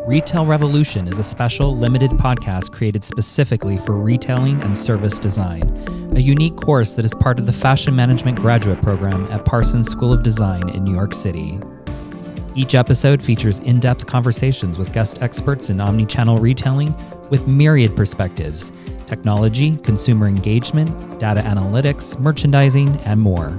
Retail Revolution is a special, limited podcast created specifically for retailing and service design, a unique course that is part of the Fashion Management Graduate Program at Parsons School of Design in New York City. Each episode features in-depth conversations with guest experts in omni-channel retailing with myriad perspectives: technology, consumer engagement, data analytics, merchandising, and more.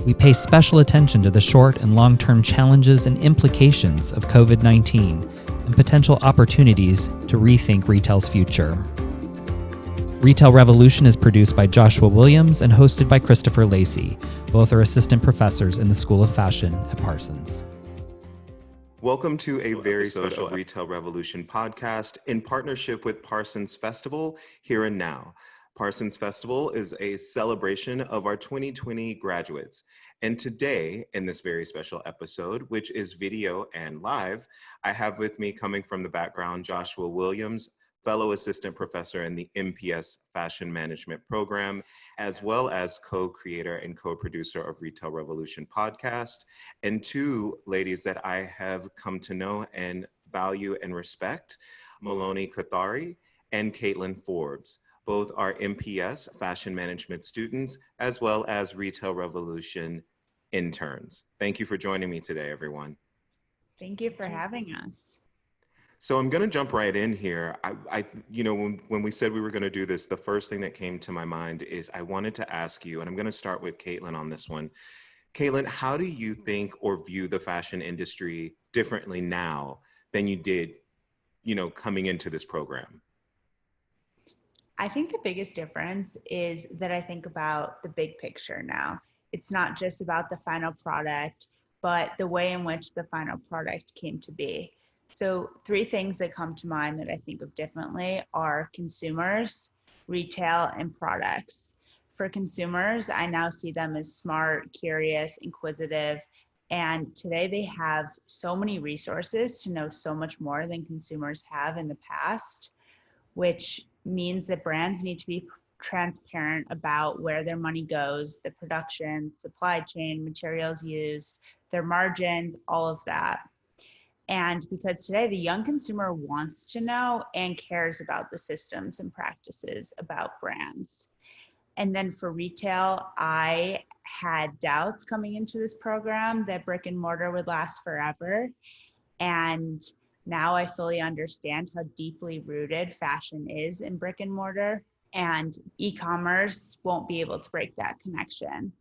We pay special attention to the short and long-term challenges and implications of COVID-19 and potential opportunities to rethink retail's future. Retail Revolution is produced by Joshua Williams and hosted by Christopher Lacey. Both are assistant professors in the School of Fashion at Parsons. Welcome to a very special Retail Revolution podcast in partnership with Parsons Festival Here and Now. Parsons Festival is a celebration of our 2020 graduates. And today, in this very special episode, which is video and live, I have with me, coming from the background, Joshua Williams, fellow assistant professor in the MPS Fashion Management Program, as well as co-creator and co-producer of Retail Revolution podcast, and two ladies that I have come to know and value and respect, Maloney Kathari and Caitlin Forbes. Both are MPS Fashion Management students, as well as Retail Revolution interns. Thank you for joining me today, everyone. Thank you for having us. So I'm going to jump right in here. When we said we were going to do this, the first thing that came to my mind is I wanted to ask you, and I'm going to start with Caitlin on this one. Caitlin, how do you think or view the fashion industry differently now than you did, coming into this program? I think the biggest difference is that I think about the big picture now. It's not just about the final product, but the way in which the final product came to be. So 3 things that come to mind that I think of differently are consumers, retail, and products. For consumers, I now see them as smart, curious, inquisitive, and today they have so many resources to know so much more than consumers have in the past, which means that brands need to be transparent about where their money goes, the production, supply chain, materials used, their margins, all of that. And because today the young consumer wants to know and cares about the systems and practices about brands. And then for retail, I had doubts coming into this program that brick and mortar would last forever. And now I fully understand how deeply rooted fashion is in brick and mortar, and e-commerce won't be able to break that connection.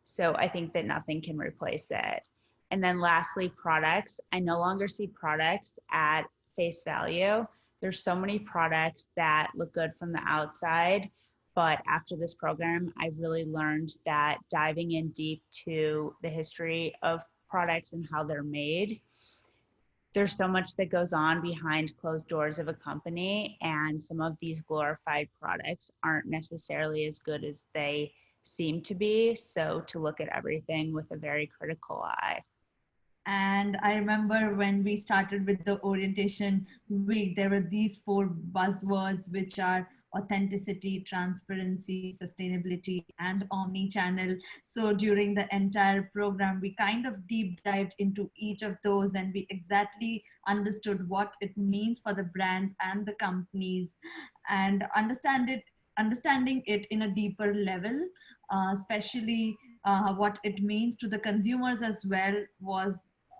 So I think that nothing can replace it. And then lastly, products. I no longer see products at face value. There's so many products that look good from the outside, but after this program, I really learned that diving in deep to the history of products and how they're made, there's so much that goes on behind closed doors of a company, and some of these glorified products aren't necessarily as good as they seem to be. So to look at everything with a very critical eye. And I remember when we started with the orientation week, there were these 4 buzzwords, which are authenticity, transparency, sustainability, and omni-channel. So during the entire program, we kind of deep dived into each of those, and we exactly understood what it means for the brands and the companies, and understanding it in a deeper level, especially what it means to the consumers as well, was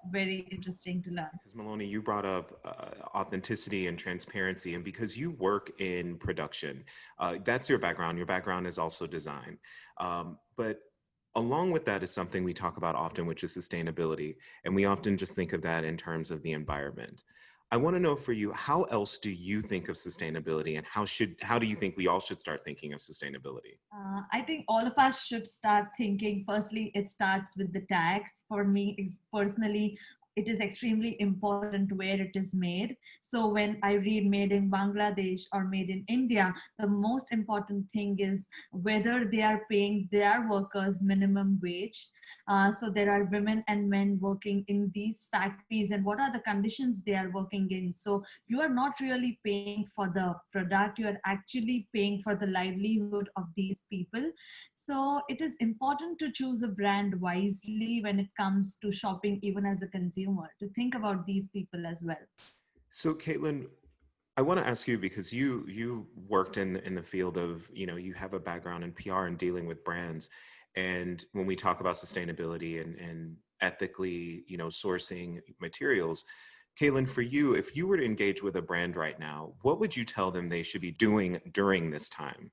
very interesting to learn. Because Maloney, you brought up authenticity and transparency, and because you work in production, that's your background. Your background is also design. But along with that is something we talk about often, which is sustainability. And we often just think of that in terms of the environment. I want to know for you, how else do you think of sustainability, and how do you think we all should start thinking of sustainability? I think all of us should start thinking. Firstly, it starts with the tag. For me, personally, it is extremely important where it is made. So when I read made in Bangladesh or made in India, the most important thing is whether they are paying their workers minimum wage. So there are women and men working in these factories, and what are the conditions they are working in. So you are not really paying for the product, you are actually paying for the livelihood of these people. So it is important to choose a brand wisely when it comes to shopping, even as a consumer, to think about these people as well. So, Caitlin, I want to ask you because you worked in the field of, you have a background in PR and dealing with brands. And when we talk about sustainability and ethically, sourcing materials, Caitlin, for you, if you were to engage with a brand right now, what would you tell them they should be doing during this time?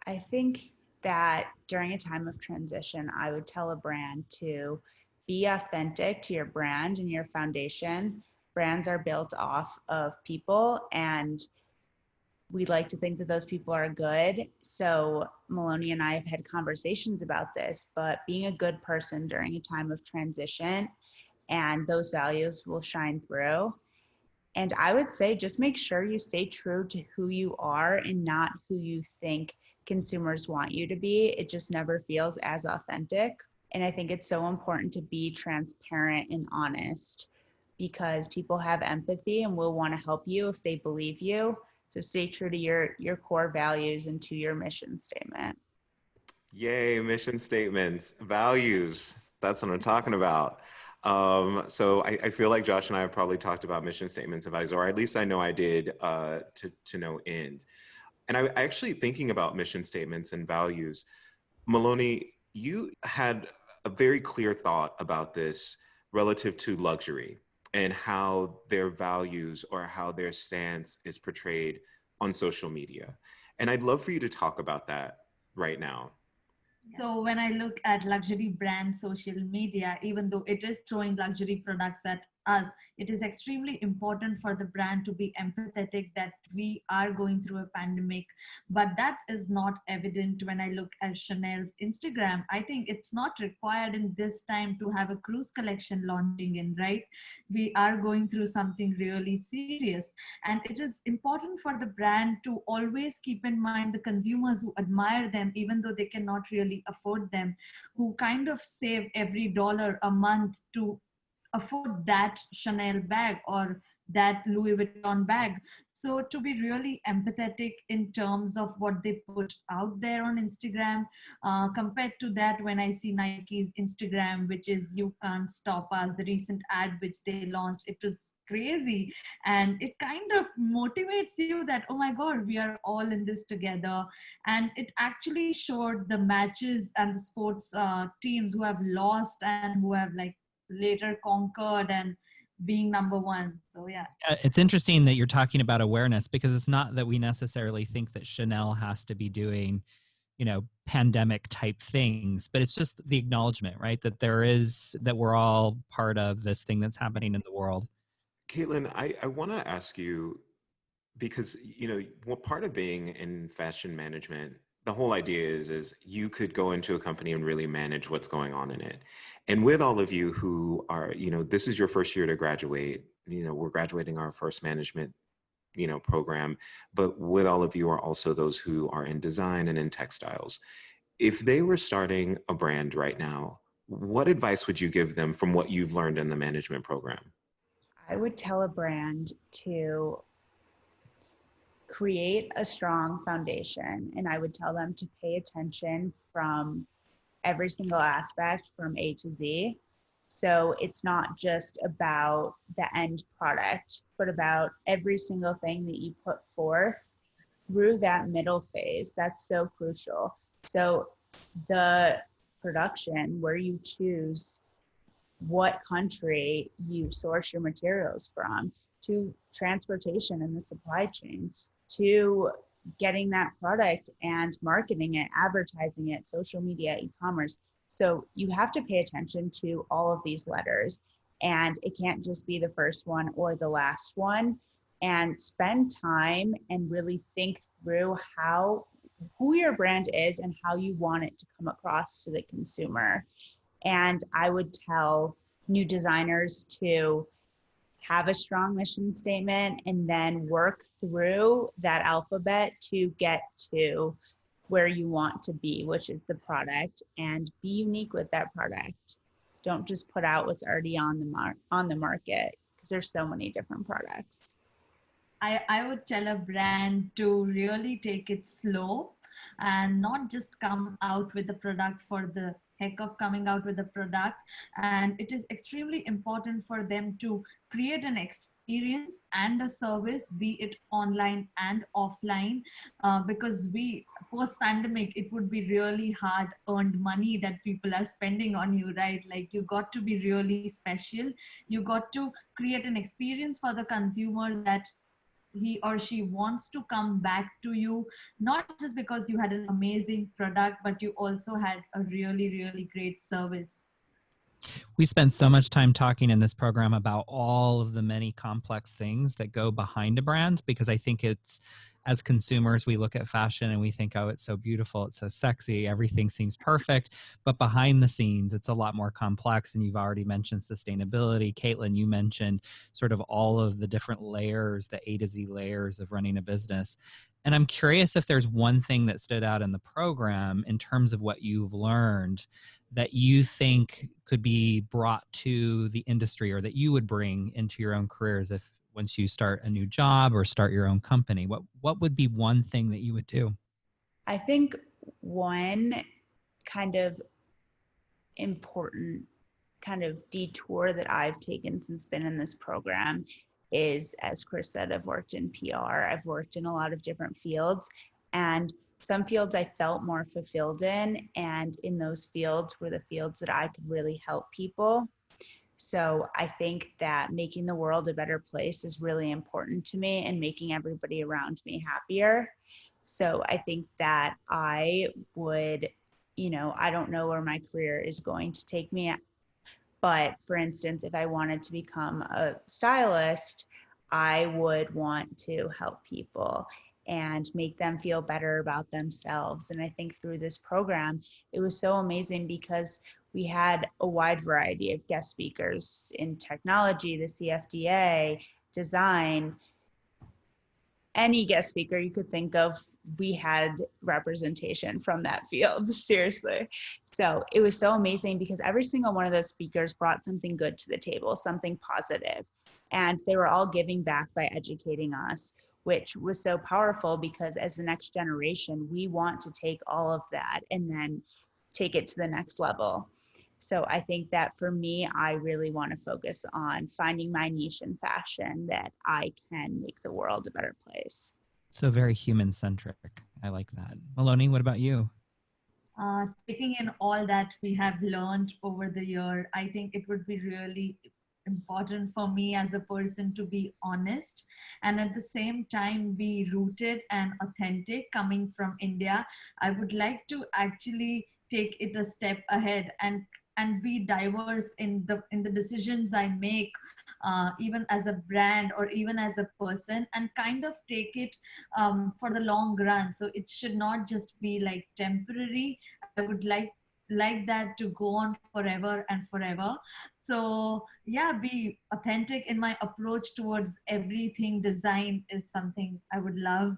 I think that during a time of transition, I would tell a brand to be authentic to your brand and your foundation. Brands are built off of people, and we like to think that those people are good. So Maloney and I have had conversations about this, but being a good person during a time of transition and those values will shine through. And I would say just make sure you stay true to who you are and not who you think consumers want you to be. It just never feels as authentic. And I think it's so important to be transparent and honest because people have empathy and will want to help you if they believe you. So stay true to your core values and to your mission statement. Yay, mission statements, values. That's what I'm talking about. So I feel like Josh and I have probably talked about mission statements and values, or at least I know I did to no end. And I actually thinking about mission statements and values, Maloney, you had a very clear thought about this relative to luxury and how their values or how their stance is portrayed on social media. And I'd love for you to talk about that right now. So when I look at luxury brand social media, even though it is throwing luxury products at us, it is extremely important for the brand to be empathetic that we are going through a pandemic. But that is not evident when I look at Chanel's Instagram. I think it's not required in this time to have a cruise collection launching in, right? We are going through something really serious. And it is important for the brand to always keep in mind the consumers who admire them, even though they cannot really afford them, who kind of save every dollar a month to afford that Chanel bag or that Louis Vuitton bag. So to be really empathetic in terms of what they put out there on Instagram, compared to that, when I see Nike's Instagram, which is "You Can't Stop Us," the recent ad which they launched, it was crazy, and it kind of motivates you that, oh my god, we are all in this together. And it actually showed the matches and the sports teams who have lost and who have like later conquered and being number one. So yeah. It's interesting that you're talking about awareness because it's not that we necessarily think that Chanel has to be doing, pandemic type things, but it's just the acknowledgement, right? That we're all part of this thing that's happening in the world. Caitlin, I want to ask you because what part of being in fashion management, the whole idea is you could go into a company and really manage what's going on in it. And with all of you who are, this is your first year to graduate, we're graduating our first management program, but with all of you are also those who are in design and in textiles. If they were starting a brand right now, what advice would you give them from what you've learned in the management program? I would tell a brand to create a strong foundation, and I would tell them to pay attention from every single aspect from A to Z. So it's not just about the end product, but about every single thing that you put forth through that middle phase. That's so crucial. So the production, where you choose what country you source your materials from, to transportation and the supply chain, to getting that product and marketing it, advertising it, social media, e-commerce. So you have to pay attention to all of these letters, and it can't just be the first one or the last one. And spend time and really think through who your brand is and how you want it to come across to the consumer. And I would tell new designers to have a strong mission statement and then work through that alphabet to get to where you want to be, which is the product, and be unique with that product. Don't just put out what's already on the market, because there's so many different products. I would tell a brand to really take it slow and not just come out with the product for the heck of coming out with the product. And it is extremely important for them to create an experience experience and a service, be it online and offline, because we post pandemic, it would be really hard earned money that people are spending on you, right? Like you got to be really special. You got to create an experience for the consumer that he or she wants to come back to you, not just because you had an amazing product, but you also had a really, really great service. We spend so much time talking in this program about all of the many complex things that go behind a brand, because I think it's, as consumers, we look at fashion and we think, oh, it's so beautiful, it's so sexy, everything seems perfect. But behind the scenes, it's a lot more complex. And you've already mentioned sustainability. Caitlin, you mentioned sort of all of the different layers, the A to Z layers of running a business. And I'm curious if there's one thing that stood out in the program in terms of what you've learned that you think could be brought to the industry, or that you would bring into your own careers if once you start a new job or start your own company. What would be one thing that you would do? I think one kind of important kind of detour that I've taken since been in this program is, as Chris said, I've worked in PR. I've worked in a lot of different fields, and some fields I felt more fulfilled in, and in those fields were the fields that I could really help people. So I think that making the world a better place is really important to me, and making everybody around me happier. So I think that I would, I don't know where my career is going to take me, but for instance, if I wanted to become a stylist, I would want to help people and make them feel better about themselves. And I think through this program, it was so amazing because we had a wide variety of guest speakers in technology, the CFDA, design, any guest speaker you could think of, we had representation from that field, seriously. So it was so amazing because every single one of those speakers brought something good to the table, something positive. And they were all giving back by educating us, which was so powerful because as the next generation, we want to take all of that and then take it to the next level. So I think that for me, I really want to focus on finding my niche in fashion that I can make the world a better place. So very human centric. I like that. Maloney, what about you? Taking in all that we have learned over the year, I think it would be really important for me as a person to be honest and at the same time be rooted and authentic. Coming from India, I would like to actually take it a step ahead and be diverse in the decisions I make, even as a brand or even as a person, and kind of take it for the long run. So it should not just be like temporary. I would like that to go on forever and forever. So yeah, be authentic in my approach towards everything. Design is something I would love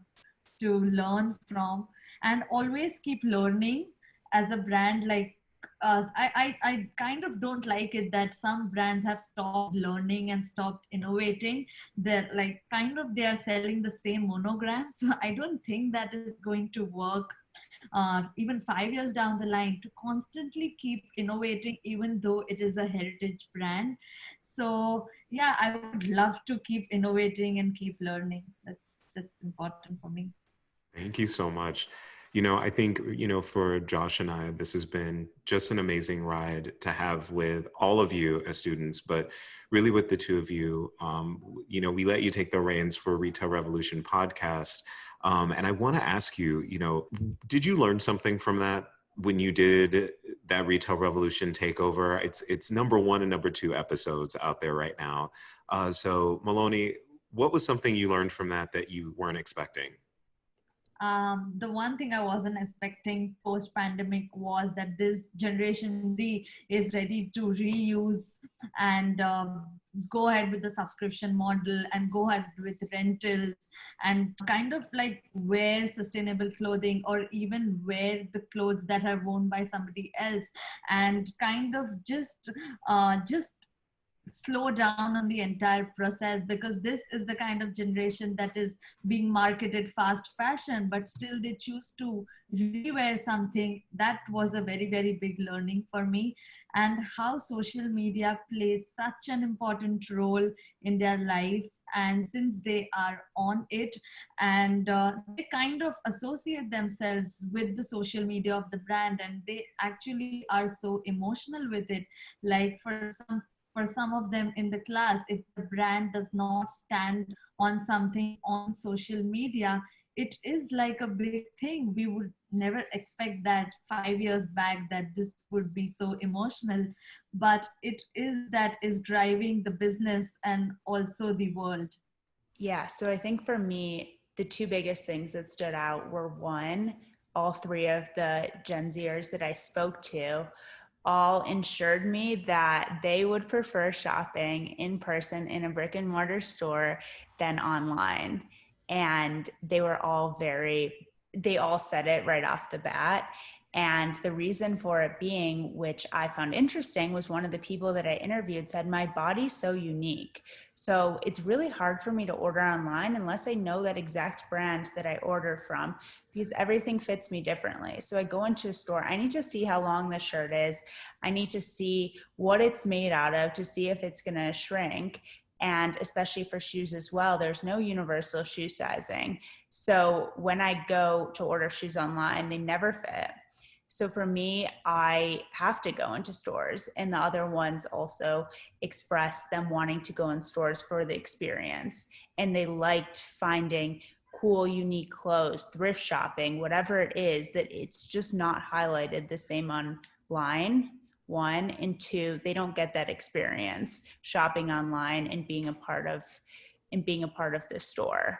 to learn from, and always keep learning as a brand. Like I kind of don't like it that some brands have stopped learning and stopped innovating. They're like kind of they are selling the same monogram. So I don't think that is going to work even 5 years down the line, to constantly keep innovating even though it is a heritage brand. So yeah, I would love to keep innovating and keep learning. That's important for me. Thank you so much. I think, for Josh and I, this has been just an amazing ride to have with all of you as students, but really with the two of you. We let you take the reins for Retail Revolution podcast. And I want to ask you, did you learn something from that when you did that Retail Revolution takeover? It's number 1 and number 2 episodes out there right now. So Maloney, what was something you learned from that you weren't expecting? The one thing I wasn't expecting post pandemic was that this Generation Z is ready to reuse and go ahead with the subscription model and go ahead with rentals and kind of like wear sustainable clothing or even wear the clothes that are worn by somebody else, and kind of just slow down on the entire process, because this is the kind of generation that is being marketed fast fashion, but still they choose to rewear something. That was a very, very big learning for me. and how social media plays such an important role in their life. And since they are on it, and they kind of associate themselves with the social media of the brand, and they actually are so emotional with it. Like for some of them in the class, if the brand does not stand on something on social media, it is like a big thing. We would never expect that 5 years back that this would be so emotional, but it is that is driving the business and also the world. Yeah, so I think for me, the two biggest things that stood out were one, all three of the Gen Zers that I spoke to all ensured me that they would prefer shopping in person in a brick and mortar store than online. And they all said it right off the bat. And the reason for it being, which I found interesting, was one of the people that I interviewed said, my body's so unique. So it's really hard for me to order online unless I know that exact brand that I order from, because everything fits me differently. So I go into a store, I need to see how long the shirt is. I need to see what it's made out of to see if it's going to shrink. And especially for shoes as well, there's no universal shoe sizing. So when I go to order shoes online, they never fit. So for me, I have to go into stores, and the other ones also expressed them wanting to go in stores for the experience. And they liked finding cool, unique clothes, thrift shopping, whatever it is, that it's just not highlighted the same online. One, and two, they don't get that experience shopping online and being a part of the store.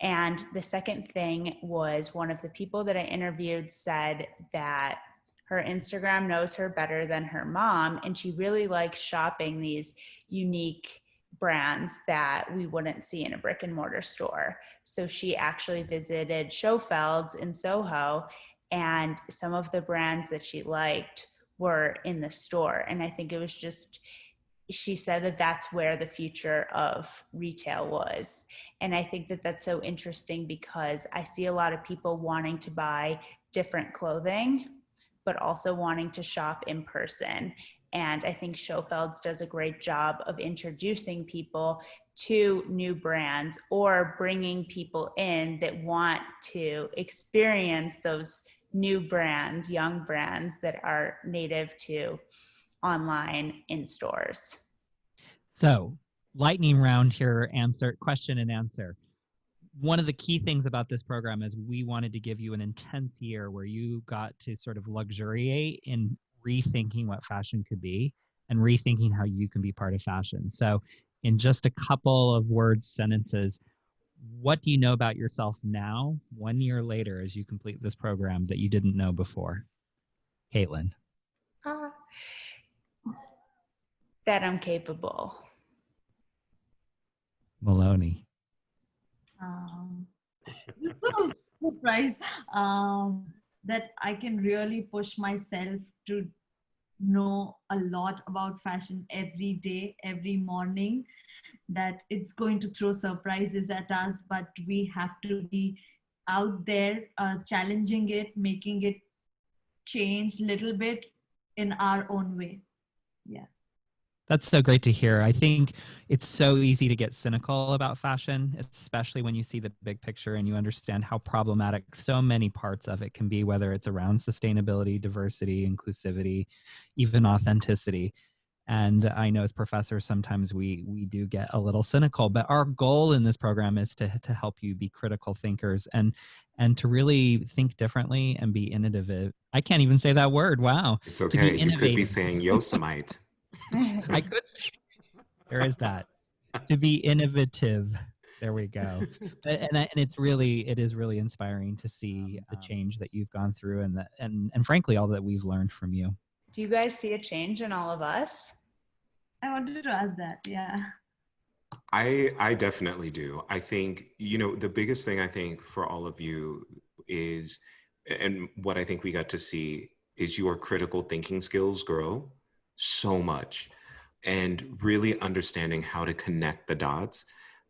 And the second thing was, one of the people that I interviewed said that her Instagram knows her better than her mom, and she really likes shopping these unique brands that we wouldn't see in a brick and mortar store. So she actually visited Schofeld's in Soho, and some of the brands that she liked were in the store. And I think it was just, she said that that's where the future of retail was. And I think that that's so interesting, because I see a lot of people wanting to buy different clothing, but also wanting to shop in person. And I think Schofeld's does a great job of introducing people to new brands, or bringing people in that want to experience those new brands, young brands that are native to online in stores. So, lightning round here, question and answer. One of the key things about this program is we wanted to give you an intense year where you got to sort of luxuriate in rethinking what fashion could be and rethinking how you can be part of fashion. So, in just a couple of words, sentences, what do you know about yourself now, 1 year later, as you complete this program that you didn't know before? Caitlin. That I'm capable. Maloney. This was a surprise, that I can really push myself to know a lot about fashion every day, every morning, that it's going to throw surprises at us, but we have to be out there, challenging it, making it change a little bit in our own way. Yeah. That's so great to hear. I think it's so easy to get cynical about fashion, especially when you see the big picture and you understand how problematic so many parts of it can be, whether it's around sustainability, diversity, inclusivity, even authenticity. And I know as professors, sometimes we do get a little cynical, but our goal in this program is to help you be critical thinkers and to really think differently and be innovative. I can't even say that word. Wow. It's okay. You could be saying Yosemite. I could. There is that. To be innovative. There we go. And it is really inspiring to see the change that you've gone through and frankly all that we've learned from you. Do you guys see a change in all of us? I wanted to ask that. Yeah. I definitely do. I think, the biggest thing I think for all of you is, and what I think we got to see is your critical thinking skills grow so much, and really understanding how to connect the dots,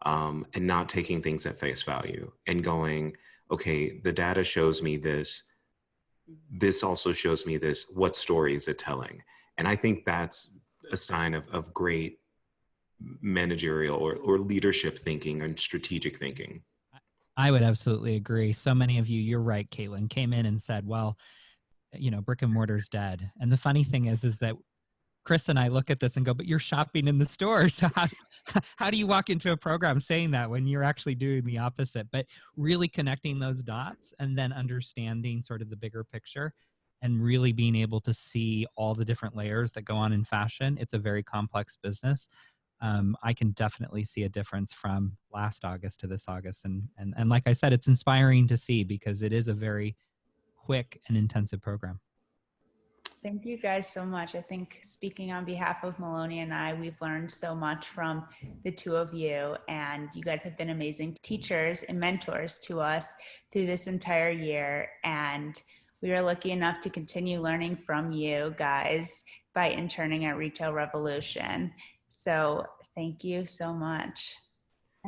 and not taking things at face value and going, okay, the data shows me this. This also shows me this. What story is it telling? And I think that's a sign of great managerial or leadership thinking and strategic thinking. I would absolutely agree. So many of you, you're right, Caitlin, came in and said, well, brick and mortar's dead. And the funny thing is that Chris and I look at this and go, but you're shopping in the store. So how do you walk into a program saying that when you're actually doing the opposite? But really connecting those dots and then understanding sort of the bigger picture and really being able to see all the different layers that go on in fashion. It's a very complex business. I can definitely see a difference from last August to this August. And like I said, it's inspiring to see because it is a very quick and intensive program. Thank you guys so much. I think speaking on behalf of Maloney and I, we've learned so much from the two of you, and you guys have been amazing teachers and mentors to us through this entire year. And we are lucky enough to continue learning from you guys by interning at Retail Revolution. So thank you so much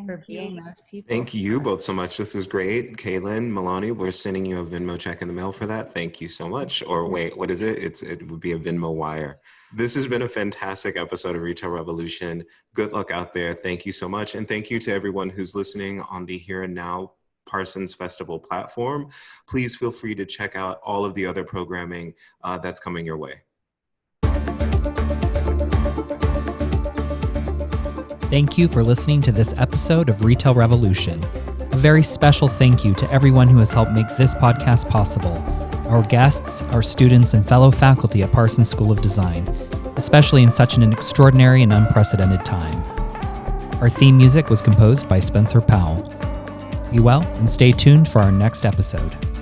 for being those people. Thank you both so much. This is great. Caitlin, Maloney, we're sending you a Venmo check in the mail for that. Thank you so much. Or wait, what is it? It would be a Venmo wire. This has been a fantastic episode of Retail Revolution. Good luck out there. Thank you so much. And thank you to everyone who's listening on the Here and Now Parsons Festival platform. Please feel free to check out all of the other programming that's coming your way. Thank you for listening to this episode of Retail Revolution. A very special thank you to everyone who has helped make this podcast possible. Our guests, our students, and fellow faculty at Parsons School of Design, especially in such an extraordinary and unprecedented time. Our theme music was composed by Spencer Powell. Be well and stay tuned for our next episode.